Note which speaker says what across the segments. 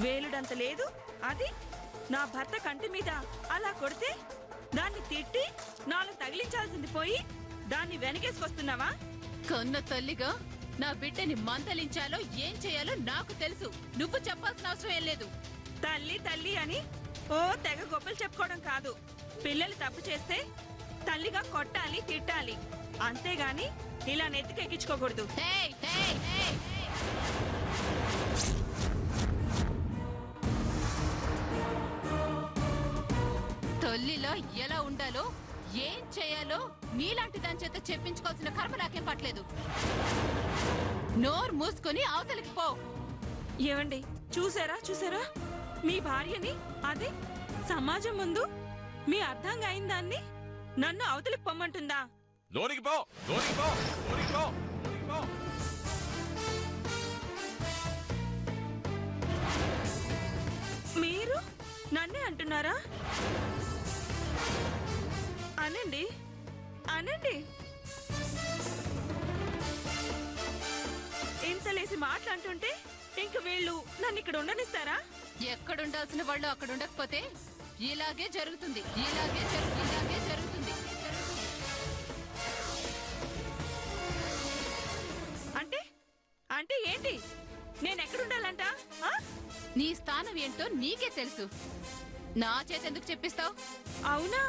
Speaker 1: వేలుడంత లేదు అది నా భర్త కంటి మీద అలా కొడితే దాన్ని తిట్టి నాలుగు తగిలించాల్సింది పోయి దాన్ని వెనకేసుకొస్తున్నావా?
Speaker 2: కన్న తల్లిగా నా బిడ్డని మందలించాలో ఏం చేయాలో నాకు తెలుసు. నువ్వు చెప్పాల్సిన అవసరం ఏం లేదు.
Speaker 1: తల్లి తల్లి అని ఓ తెగ గొప్పలు చెప్పుకోవడం కాదు. పిల్లలు తప్పు చేస్తే తల్లిగా కొట్టాలి, తిట్టాలి, అంతేగాని ఇలా నెత్తికెక్కించుకోకూడదు.
Speaker 2: తల్లిలా ఎలా ఉండాలో ఏం చేయాలో నీలాంటి దాని చేత చెప్పించుకోవాల్సిన కర్మ నాకేం పట్టలేదు. నోరు మూసుకొని అవతలికి పో.
Speaker 1: ఏవండి, చూసారా చూసారా మీ భార్యని? అదే సమాజం ముందు మీ అర్థంగా అయిన దాన్ని నన్ను అవతలికి పొమ్మంటుందా?
Speaker 3: లోనికి పో, లోనికి పో, లోనికి పో, లోనికి పో.
Speaker 1: మీరు నన్నే అంటున్నారా? అనండి, అనండి. ఇంతలేసి మాట్లాడుతుంటే ఇంక వీళ్ళు నన్ను ఇక్కడ ఉండనిస్తారా?
Speaker 2: ఎక్కడుండాల్సిన వాళ్ళు అక్కడ ఉండకపోతే ఇలాగే జరుగుతుంది, ఇలాగే జరుగుతుంది.
Speaker 1: అంటే అంటే ఏంటి? నేనెక్కడుండాలంట?
Speaker 2: నీ స్థానం ఏంటో నీకే తెలుసు. నా చేత ఎందుకు చెప్పిస్తావు?
Speaker 1: అవునా?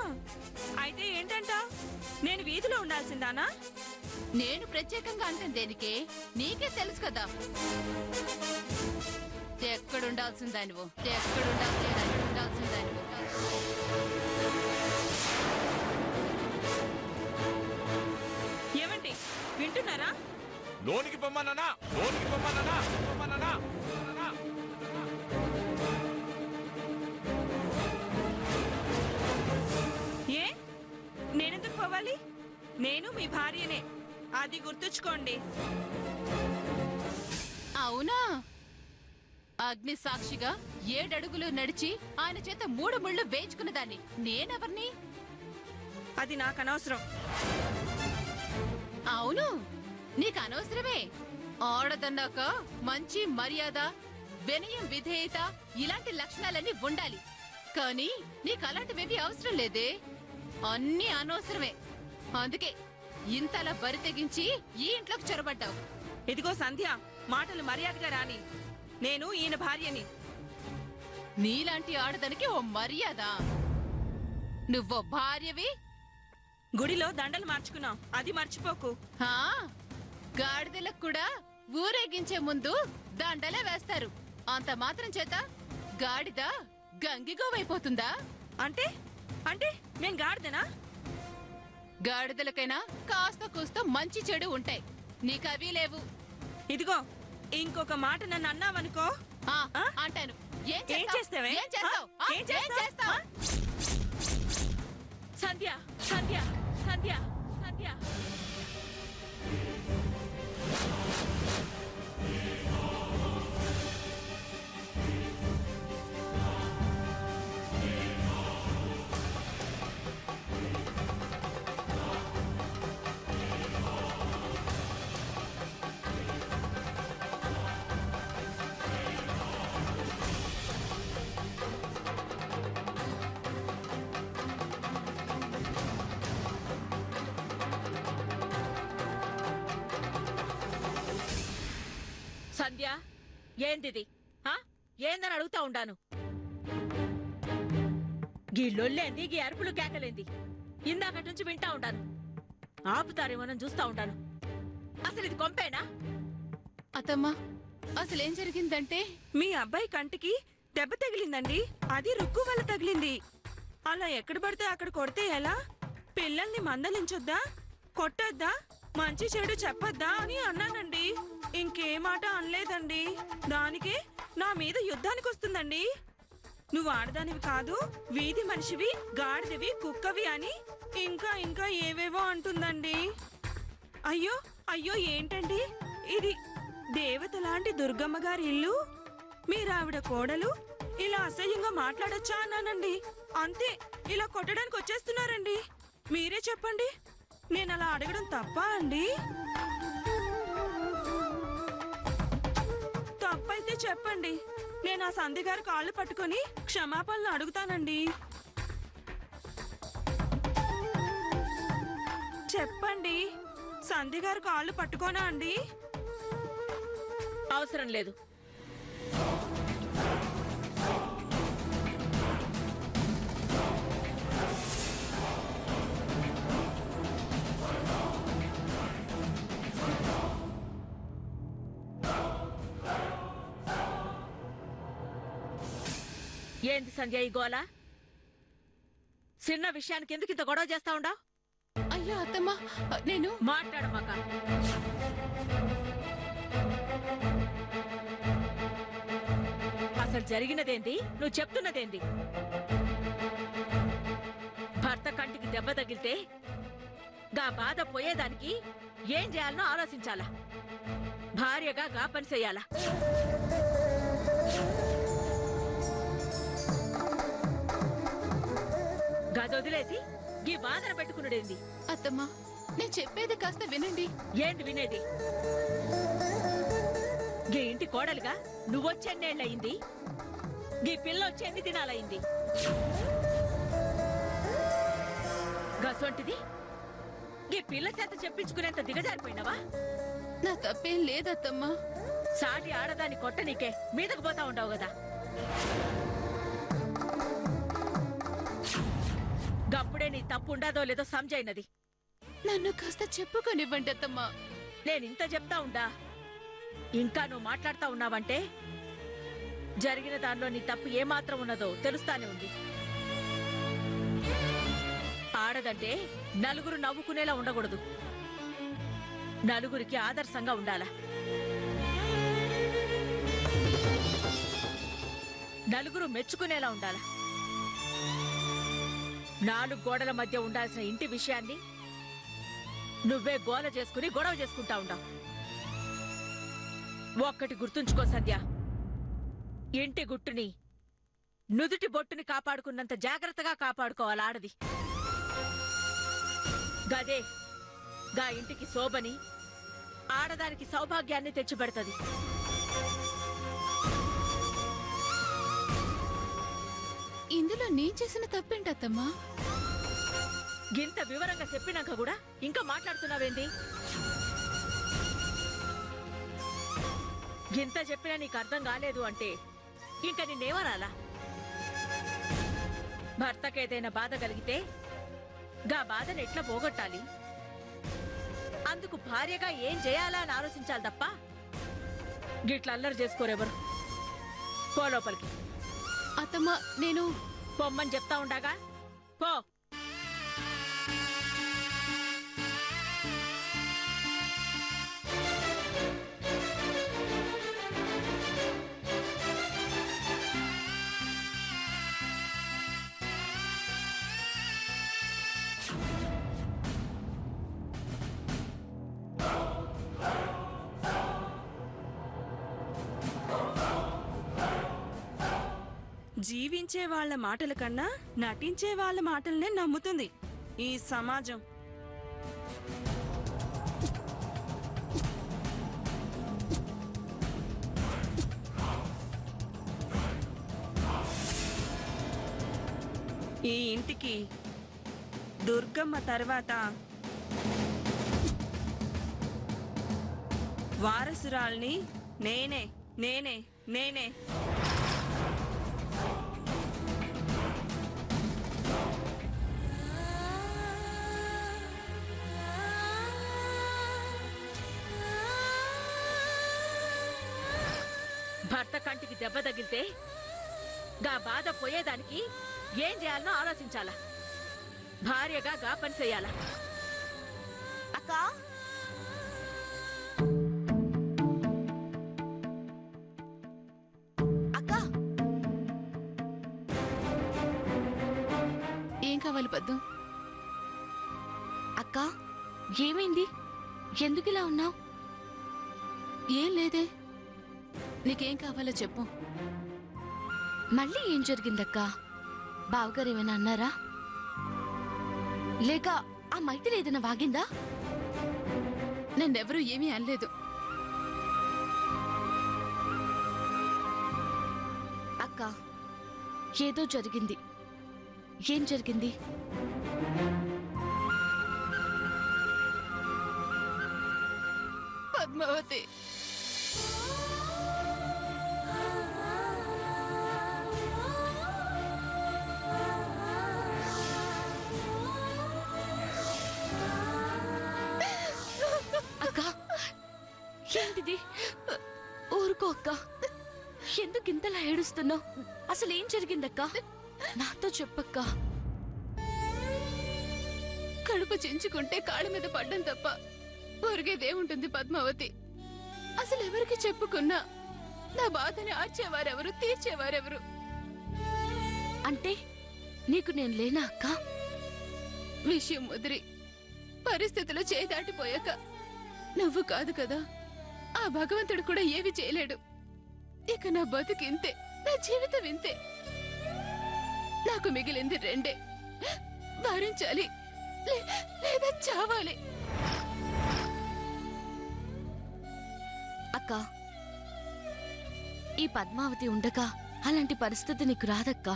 Speaker 1: అయితే ఏంటంట? నేను వీధిలో ఉండాల్సిందానా?
Speaker 2: నేను ప్రత్యేకంగా అంటాను దేనికే? నీకే తెలుసు కదా. ఎక్కడుండాల్సిందానివో, ఎక్కడుండాల్సిందానివో.
Speaker 1: ఏమండి, వింటున్నారా?
Speaker 3: లోనికి పొమ్మన్నానా, లోనికి పొమ్మన్నానా, పొమ్మన్నానా.
Speaker 1: ఏ నేనెందుకు పోవాలి? నేను మీ భార్యనే, అది గుర్తుంచుకోండి.
Speaker 2: అవునా? అగ్ని సాక్షిగా 7 అడుగులు నడిచి ఆయన చేత 3 ముళ్ళు వేయించుకున్న దాన్ని నేనెవర్ని?
Speaker 1: అది నాకు అనవసరం.
Speaker 2: అవును, నీకు అనవసరమే. ఆడదన్నాక మంచి మర్యాద, వినయం, విధేయత ఇలాంటి లక్షణాలన్నీ ఉండాలి. కానీ నీకు అలాంటివేవి అవసరం లేదే. అన్నీ అనవసరమే. అందుకే ఇంతలా బరి తెగించి ఈ ఇంట్లోకి చొరబడ్డావు.
Speaker 1: ఇదిగో సంధ్య, మాటలు మర్యాదగా రాని. నేను ఈయన భార్యని.
Speaker 2: నీలాంటి ఆడదానికి ఓ మర్యాద? నువ్వో భార్యవి.
Speaker 1: గుడిలో దండలు మార్చుకున్నాం, అది మర్చిపోకు.
Speaker 2: గాడిదలకు కూడా ఊరేగించే ముందు దండలే వేస్తారు. అంత మాత్రం చేత గాడిద గంగిగోవైపోతుందా?
Speaker 1: అంటే అంటే నేను గాడిదనా?
Speaker 2: గాడిదలకైనా కాస్త కూస్త మంచి చెడు ఉంటాయి, నీకవి లేవు.
Speaker 1: ఇదిగో, ఇంకొక మాట నన్ను అన్నావనుకో
Speaker 2: అంటాను.
Speaker 1: ఏం చేస్తావే? సంధ్య, సంధ్య, సంధ్య, సంధ్య.
Speaker 4: సంధ్య, ఏందిది? ఏందని అడుగుతా ఉండాను. గీ లొల్లేంది, గీ అరుపులు కేకలేంది? ఇందాకటి నుంచి వింటా ఉండాను. ఆపుతారేమోనని చూస్తా ఉండాను. అసలు ఇది కొంపేనా?
Speaker 2: అత్తమ్మా, అసలేం జరిగిందంటే
Speaker 1: మీ అబ్బాయి కంటికి దెబ్బ తగిలిందండి. అది రుక్కు వల్ల తగిలింది. అలా ఎక్కడ పడితే అక్కడ కొడితే ఎలా? పిల్లల్ని మందలించొద్దా, కొట్టొద్దా, మంచి చెడు చెప్పొద్దా అని అన్నానండి. ఇంకే మాట అనలేదండి. దానికే నా మీద యుద్ధానికి వస్తుందండి. నువ్వు ఆడదానివి కాదు, వీధి మనిషివి, గాడిదవి, కుక్కవి అని ఇంకా ఇంకా ఏవేవో అంటుందండి. అయ్యో అయ్యో, ఏంటండి ఇది? దేవత లాంటి దుర్గమ్మ గారి ఇల్లు, మీరావిడ కోడలు, ఇలా అసహ్యంగా మాట్లాడొచ్చా అన్నానండి. అంతే, ఇలా కొట్టడానికి వచ్చేస్తున్నారండి. మీరే చెప్పండి, నేను అలా అడగడం తప్పా అండి? తప్పైతే చెప్పండి, నేను ఆ సంధ్య గారి కాళ్ళు పట్టుకొని క్షమాపణలు అడుగుతానండి. చెప్పండి, సంధ్య గారి కాళ్ళు పట్టుకోనా అండి?
Speaker 4: అవసరం లేదు. ఏంటి సంధ్య ఈ గోల? చిన్న విషయానికి ఎందుకు ఇంత గొడవ చేస్తా ఉండవు?
Speaker 2: అయ్యో అత్తమ్మా, నేను
Speaker 4: మాట్లాడమాక. అసలు జరిగినదేంది, నువ్వు చెప్తున్నదేంది? భర్త కంటికి దెబ్బ తగిలితే గా బాధ పోయేదానికి ఏం చేయాలనో ఆలోచించాలా. భార్యగా గా పని చెయ్యాలా. గదొదిలేసి గీ బాధన పెట్టుకున్నాడేంది?
Speaker 2: అత్తమ్మా, నేను చెప్పేది కాస్త వినండి.
Speaker 4: ఏంటి వినేది? గీ ఇంటి కోడలుగా నువ్వొచ్చెన్నేళ్ళయింది, గీ పిల్ల వచ్చి ఎన్ని దినాలయింది? గసొంటిది గీ పిల్ల చేత చెప్పించుకునేంత దిగజారిపోయినావా?
Speaker 2: నా తప్పేం లేదత్తమ్మా.
Speaker 4: సాటి ఆడదాన్ని కొట్ట నీకే మీదకు పోతా ఉండవు కదా. గప్పుడే నీ తప్పు ఉండదో లేదో సంజైనది.
Speaker 2: నన్ను కాస్త చెప్పుకొనివ్వండి అత్తమ్మా.
Speaker 4: నేనింత చెప్తా ఉండా, ఇంకా నువ్వు మాట్లాడుతా ఉన్నావంటే జరిగిన దానిలో నీ తప్పు ఏమాత్రం ఉన్నదో తెలుస్తానే ఉంది. ఆడదంటే నలుగురు నవ్వుకునేలా ఉండకూడదు, నలుగురికి ఆదర్శంగా ఉండాలా. నలుగురు మెచ్చుకునేలా ఉండాలా. 4 గోడల మధ్య ఉండాల్సిన ఇంటి విషయాన్ని నువ్వే గోల చేసుకుని గొడవ చేసుకుంటా ఉండవు. ఒక్కటి గుర్తుంచుకో సంధ్య, ఇంటి గుట్టుని నుదుటి బొట్టుని కాపాడుకున్నంత జాగ్రత్తగా కాపాడుకోవాలి ఆడది. గదే గా ఇంటికి శోభని, ఆడదానికి సౌభాగ్యాన్ని తెచ్చిపెడతది.
Speaker 2: ఇందులో నేను చేసిన తప్పేంటత్తమ్మా?
Speaker 4: గింత వివరంగా చెప్పినాక కూడా ఇంకా మాట్లాడుతున్నావేంది? గింత చెప్పినా నీకు అర్థం కాలేదు అంటే ఇంకా నిన్నేమనాలా? భర్తకేదైనా బాధ కలిగితే గా బాధను ఎట్లా పోగొట్టాలి, అందుకు భార్యగా ఏం చేయాలా అని ఆలోచించాలి తప్ప గిట్ల అల్లరి చేసుకోరెవరు. పో లోపలికి.
Speaker 2: అత్తమ్మా, నేను
Speaker 4: పొమ్మని చెప్తా ఉండగా పో.
Speaker 1: జీవించే వాళ్ళ మాటల కన్నా నటించే వాళ్ళ మాటలనే నమ్ముతుంది ఈ సమాజం. ఈ ఇంటికి దుర్గమ్మ తర్వాత వారసురాల్ని నేనే నేనే నేనే.
Speaker 4: భర్త కంటికి దెబ్బ తగిలితే గా బాధ పోయేదానికి ఏం చేయాలనో ఆలోచించాలా. భార్యగా గా పని చెయ్యాలా.
Speaker 1: అక్క,
Speaker 2: అక్క, ఏం కావాలి పద్దు?
Speaker 5: అక్క, ఏమైంది? ఎందుకిలా ఉన్నావు?
Speaker 2: ఏం లేదే, నీకేం కావాలో చెప్పు.
Speaker 5: మళ్ళీ ఏం జరిగిందక్క? బావగారు ఏమైనా అన్నారా? లేక ఆ మైత్రి ఏదైనా వాగిందా?
Speaker 2: నన్నెవరూ ఏమీ అనలేదు.
Speaker 5: ఏదో జరిగింది. ఏం జరిగింది?
Speaker 2: పద్మావతి,
Speaker 5: అక్క, ఏంటిది? ఊరుకో అక్క. ఎందుకు ఇంతలా ఏడుస్తున్నావు? అసలు ఏం జరిగిందక్క? నాతో చెప్పక్క.
Speaker 2: కడుపు చించుకుంటే కాళ్ళ మీద పడ్డం తప్ప ఒరిగేదేముంటుంది పద్మావతి? అసలు ఎవరికి చెప్పుకున్నా నా బాధని ఆర్చేవారెవరు, తీర్చేవారెవరు?
Speaker 5: అంటే నీకు నేను లేనా అక్క?
Speaker 2: విషయం ముదిరి పరిస్థితులు చేదాటిపోయాక నువ్వు కాదు కదా, ఆ భగవంతుడు కూడా ఏవి చేయలేడు. ఇక నా బతుకింతే, నా జీవితం ఇంతే. నాకు మిగిలింది రెండే: భరించాలి లేదా చావాలి.
Speaker 5: అక్క, ఈ పద్మావతి ఉండగా అలాంటి పరిస్థితి నీకు రాదక్కా.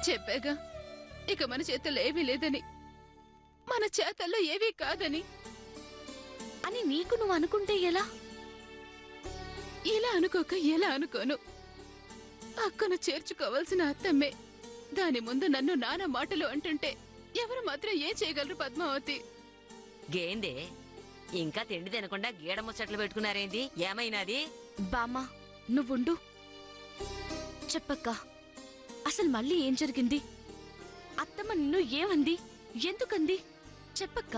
Speaker 2: చెప్పాగా, ఇక మన చేతుల్లో ఏమీ లేదని, మన చేతల్లో ఏవీ కాదని.
Speaker 5: అని నీకు నువ్వు అనుకుంటే ఎలా?
Speaker 2: ఇలా అనుకోక ఎలా అనుకోను? అక్కను చేర్చుకోవాల్సిన అత్తమ్మే దాని ముందు నన్ను నానా మాటలు అంటుంటే ఎవరు మాత్రం ఏం చేయగలరు పద్మావతి?
Speaker 6: గేందే ఇంకా తిండి తినకుండా గీడ ముచ్చట్లు పెట్టుకున్నారేంది? ఏమైనాది?
Speaker 5: బామ్మ, నువ్వుండు. చెప్పక్క, అసలు మళ్ళీ ఏం జరిగింది? అత్తమ్మ నిన్ను ఏమంది? ఎందుకంది? చెప్పక్క.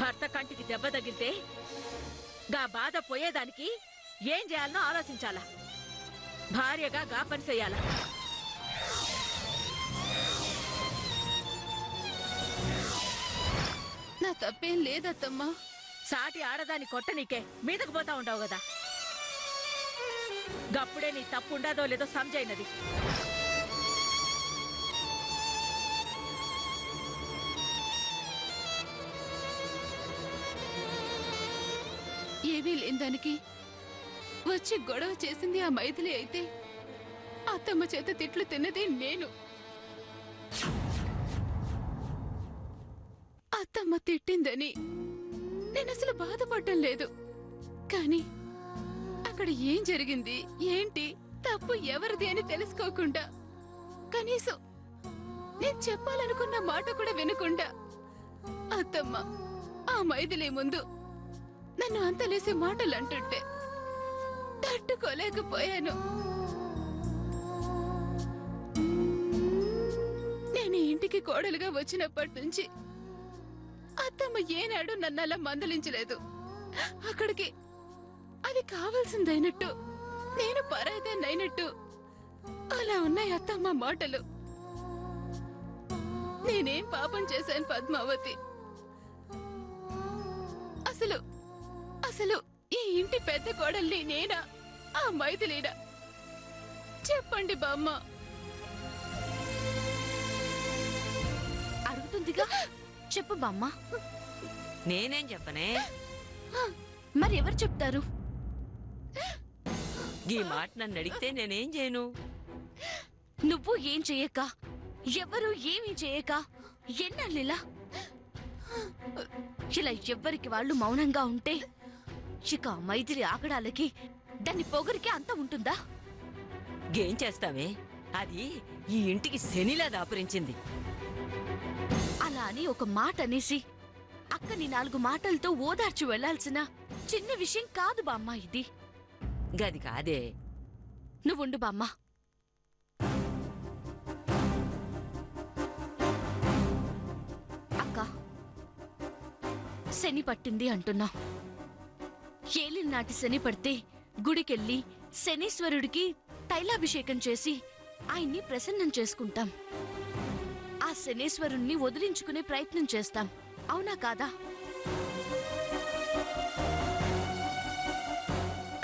Speaker 4: భర్త కంటికి దెబ్బ తగిలితే గా బాధ పోయేదానికి ఏం చేయాలనో ఆలోచించాలా. భార్యగా గా పని చెయ్యాలా.
Speaker 2: నా తప్పేం లేదత్తమ్మా.
Speaker 4: సాటి ఆడదాన్ని కొట్ట నీకే మీదకు పోతా ఉండవు కదా. గప్పుడే నీ తప్పు ఉండదో లేదో సంజైనది.
Speaker 2: ఏమీ లేని వచ్చి గొడవ చేసింది ఆ మైథిలి అయితే, అత్తమ్మ చేత తిట్లు తిన్నది నేను. అత్తమ్మ తిట్టిందని నేనసలు బాధపడటం లేదు. కానీ అక్కడ ఏం జరిగింది, ఏంటి, తప్పు ఎవరిది అని తెలుసుకోకుండా, కనీసం నేను చెప్పాలనుకున్న మాట కూడా వినకుండా అత్తమ్మ ఆ మైథిలి ముందు నన్ను అంతలేసే మాటలు అంటుంటే తట్టుకోలేకపోయాను. నేను ఇంటికి కోడలుగా వచ్చినప్పటి నుంచి అత్తమ్మ ఏనాడు నన్ను అలా మందలించలేదు. అక్కడికి అది కావాల్సిందైనట్టు, నేను పరాయిదాన్నైనట్టు అలా ఉన్నాయి అత్తమ్మ మాటలు. నేనేం పాపం చేశాను పద్మావతి? అసలు అసలు ఈ ఇంటి పెద్ద కోడల్ని నేనా, ఆ మైథిలీనా? చెప్పండి బామ్మ.
Speaker 5: అడుగుతుందిగా, చెప్పు బామ్మ.
Speaker 6: నేనేం చెప్పనే?
Speaker 5: మరి ఎవరు చెప్తారు?
Speaker 6: ఈ మాట నన్ను అడిగితే నేనేం చేయను?
Speaker 5: నువ్వు ఏం చెయ్యక, ఎవరు ఏమీ చేయక ఎన్నాళ్ళిలా ఇలా ఎవ్వరికి వాళ్ళు మౌనంగా ఉంటే ఇక మైథిలి ఆగడాలకి, దాని పొగరికి అంత ఉంటుందా?
Speaker 6: ఏం చేస్తావే? అది ఈ ఇంటికి శనిలా దాపురించింది.
Speaker 5: అలా అని ఒక మాట అనేసి అక్కని 4 మాటలతో ఓదార్చి వెళ్లాల్సిన చిన్న విషయం కాదు బామ్మ ఇది.
Speaker 6: గది కాదే.
Speaker 5: నువ్వుండు బామ్మ. అక్క, శని పట్టింది అంటున్నా. ఏలినాటి శని పడితే గుడికెళ్ళి శనీశ్వరుడికి తైలాభిషేకం చేసి ఆయన్ని ప్రసన్నం చేసుకుంటాం. ఆ శనీశ్వరుణ్ణి వదిలించుకునే ప్రయత్నం చేస్తాం, అవునా కాదా?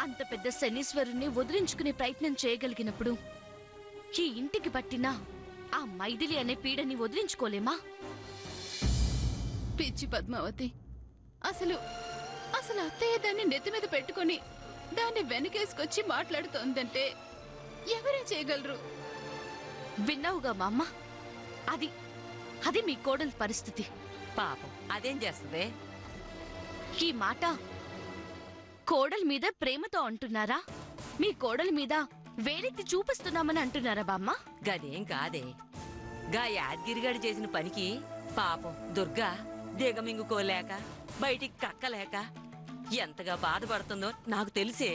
Speaker 5: అంత పెద్ద శనీశ్వరుణ్ణి వదిలించుకునే ప్రయత్నం చేయగలిగినప్పుడు ఈ ఇంటికి పట్టిన ఆ మైథిలి అనే పీడని వదిలించుకోలేమా?
Speaker 2: పిచ్చి పద్మావతి, అసలు అసలు అత్తయ్య దాన్ని నెత్తి మీద పెట్టుకొని దాన్ని వెనకేసుకొచ్చి మాట్లాడుతోందంటే ఎవరే చేయగలరు?
Speaker 5: విన్నావుగా మా అమ్మ, అది అది మీ కోడలి పరిస్థితి.
Speaker 6: పాపం అదేం చేస్తుంది?
Speaker 5: ఈ మాట కోడలి మీద ప్రేమతో అంటున్నారా, మీ కోడలి మీద వేలెత్తి చూపిస్తున్నామని అంటున్నారా బామ్మ?
Speaker 6: గదేం కాదే, గా యాద్గిరిగాడు చేసిన పనికి పాపం దుర్గా దిగమింగుకోలేక బయటికి కక్కలేక ఎంతగా బాధపడుతుందో నాకు తెలిసే.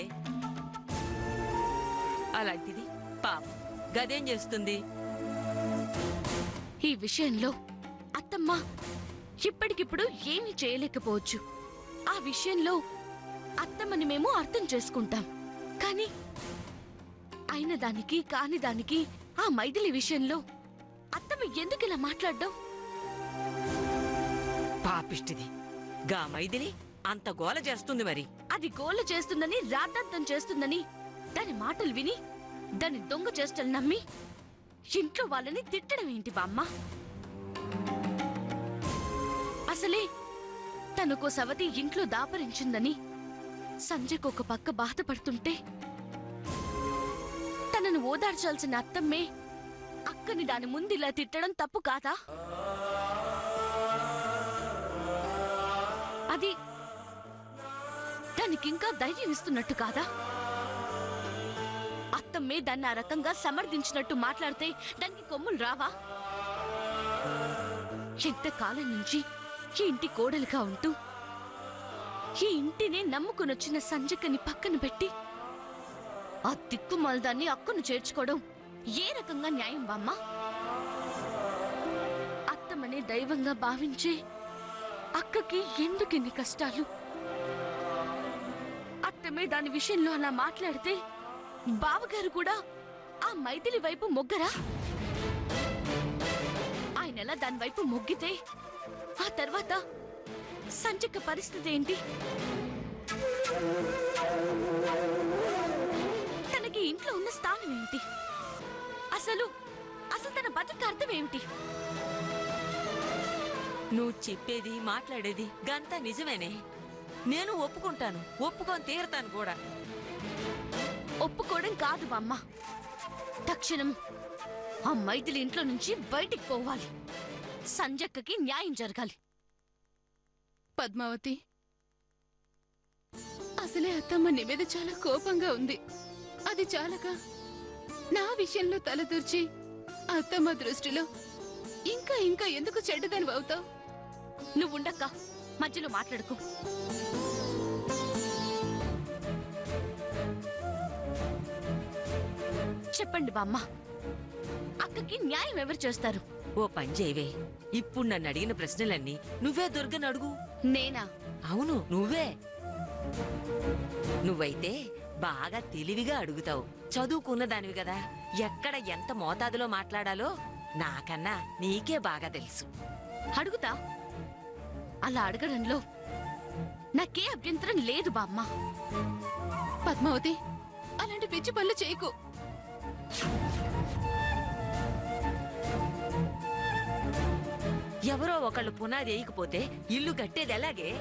Speaker 6: అలాంటిది పాపం గదేం చేస్తుంది?
Speaker 5: ఈ విషయంలో అత్తమ్మ ఇప్పటికిప్పుడు ఏమీ చేయలేకపోవచ్చు. ఆ విషయంలో అత్తమ్మని మేము అర్థం చేసుకుంటాం. కానీ అయిన దానికి కాని దానికి ఆ మైథిలి విషయంలో అత్తమ్మ ఎందుకు ఇలా మాట్లాడ్డావు?
Speaker 6: పాపిష్టిది, గా మైథిలి అంత గోల చేస్తుంది మరి.
Speaker 5: అది గోల చేస్తుందని, రాద్ధాంతం చేస్తుందని దాని మాటలు విని దాని దొంగ చేష్టలు నమ్మి ఇంట్లో వాళ్ళని తిట్టడం ఏంటి బామ్మ? అసలే తనకో సవతి ఇంట్లో దాపరించిందని సంజయ్కు ఒక పక్క బాధపడుతుంటే తనను ఓదార్చాల్సిన అత్తమ్మే అక్కని దాని ముందు ఇలా తిట్టడం తప్పు కాదా? అది దానికింకా ధైర్యం ఇస్తున్నట్టు కాదా? అత్తమ్మే దాన్ని ఆ రకంగా సమర్థించినట్టు మాట్లాడితే దానికి కొమ్ములు రావా? ఎంతకాలం నుంచి ఈ ఇంటి కోడలుగా ఉంటూ ఈ ఇంటినే నమ్ముకునొచ్చిన సంజకని పక్కన పెట్టి ఆ దిక్కుమాలదాన్ని అక్కను చేర్చుకోవడం ఏ రకంగా న్యాయం బామ్మ? అత్తమ్మనే దైవంగా భావించే అక్కకి ఎందుకిన్ని కష్టాలు? అత్తమ్మే దాని విషయంలో అలా మాట్లాడితే బావగారు కూడా ఆ మైథిలి వైపు మొగ్గరా? ఆయనలా దాని వైపు మొగ్గితే ఆ తర్వాత సంజక్క పరిస్థితి ఏంటి? తనకి ఇంట్లో ఉన్న స్థానం ఏమిటి? అసలు అసలు తన బతుకు అర్థం ఏమిటి?
Speaker 6: నువ్వు చెప్పేది మాట్లాడేది గంతా నిజమేనే. నేను ఒప్పుకుంటాను, ఒప్పుకొని తీరతాను కూడా.
Speaker 5: ఒప్పుకోవడం కాదు బామ్మ, తక్షణం ఆ మైథిలి ఇంట్లో నుంచి బయటికి పోవాలి. సంజక్కకి న్యాయం జరగాలి.
Speaker 2: పద్మావతి, అసలే అత్తమ్మ నీ మీద చాలా కోపంగా ఉంది. అది చాలక నా విషయంలో తలదూర్చి అత్తమ్మ దృష్టిలో ఇంకా ఇంకా ఎందుకు చెడ్డదానివి అవుతావు?
Speaker 5: నువ్వుండక్క, మధ్యలో మాట్లాడుకో. చెప్పండి బామ్మ, అక్కకి న్యాయం ఎవరు చేస్తారు?
Speaker 6: ఓ పని చేయవే, ఇప్పుడు నన్ను అడిగిన ప్రశ్నలన్నీ నువ్వే దుర్గను అడుగు.
Speaker 5: నేనా?
Speaker 6: అవును, నువ్వే. నువ్వైతే బాగా తెలివిగా అడుగుతావు, చదువుకున్న దానివి కదా. ఎక్కడ ఎంత మోతాదులో మాట్లాడాలో నాకన్నా నీకే బాగా తెలుసు.
Speaker 5: అడుగుతా. అలా అడగడంలో నాకే అభ్యంతరం లేదు బామ్మ.
Speaker 2: పద్మావతి, అలాంటి పిచ్చి పనులు చేయకు.
Speaker 6: ఎవరో ఒకళ్ళు పునాది వేయకపోతే ఇల్లు కట్టేది ఎలాగే?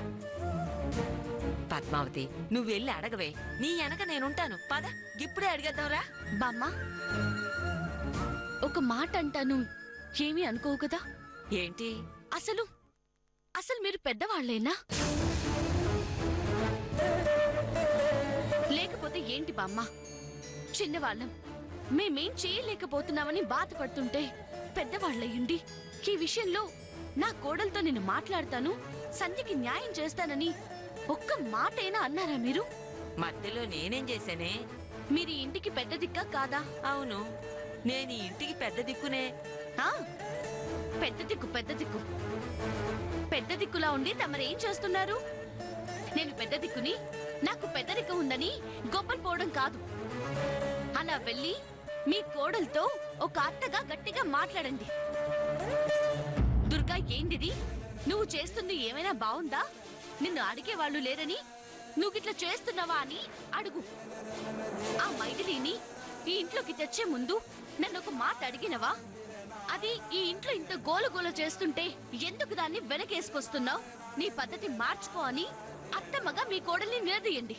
Speaker 6: పద్మావతి, నువ్వెళ్ళి అడగవే, నీ వెనక నేనుంటాను. పద, ఇప్పుడే అడిగేద్దాంరా.
Speaker 5: బామ్మ, ఒక మాట అంటాను, ఏమీ అనుకోవు కదా?
Speaker 6: ఏంటి?
Speaker 5: అసలు అసలు మీరు పెద్దవాళ్లేనా? లేకపోతే ఏంటి బామ్మ? చిన్నవాళ్ళం, మేమేం చేయలేకపోతున్నామని బాధపడుతుంటే పెద్దవాళ్ళయ్యుండి ఈ విషయంలో నా కోడలతో నేను మాట్లాడతాను, సంధ్యకి న్యాయం చేస్తానని ఒక్క మాటైనా అన్నారా మీరు?
Speaker 6: మధ్యలో నేనేం చేశానే?
Speaker 5: మీరు ఈ ఇంటికి పెద్ద దిక్కా కాదా?
Speaker 6: అవును, నేను ఈ ఇంటికి పెద్ద దిక్కునే.
Speaker 5: ఆ, పెద్ద దిక్కు, పెద్ద దిక్కు. పెద్ద దిక్కులా ఉండి తమరేం చేస్తున్నారు? నేను పెద్ద దిక్కుని, నాకు పెద్ద దిక్కు ఉందని గొప్పలు పోవడం కాదు. అలా వెళ్ళి మీ కోడలతో ఒక అత్తగా గట్టిగా మాట్లాడండి. దుర్గా, ఏందిది? నువ్వు చేస్తుంది ఏమైనా బావుందా? నిన్ను అడిగేవాళ్ళు లేరని నువ్విట్లా చేస్తున్నావా అని అడుగు. ఆ మైథిలిని ఈ ఇంట్లోకి తెచ్చే ముందు నన్ను ఒక మాట అడిగినవా? అది ఈ ఇంట్లో ఇంత గోలగోల చేస్తుంటే ఎందుకు దాన్ని వెనకేసుకొస్తున్నావు? నీ పద్ధతి మార్చుకో అని అత్తమ్మగా మీ కోడల్ని నిలదీయండి.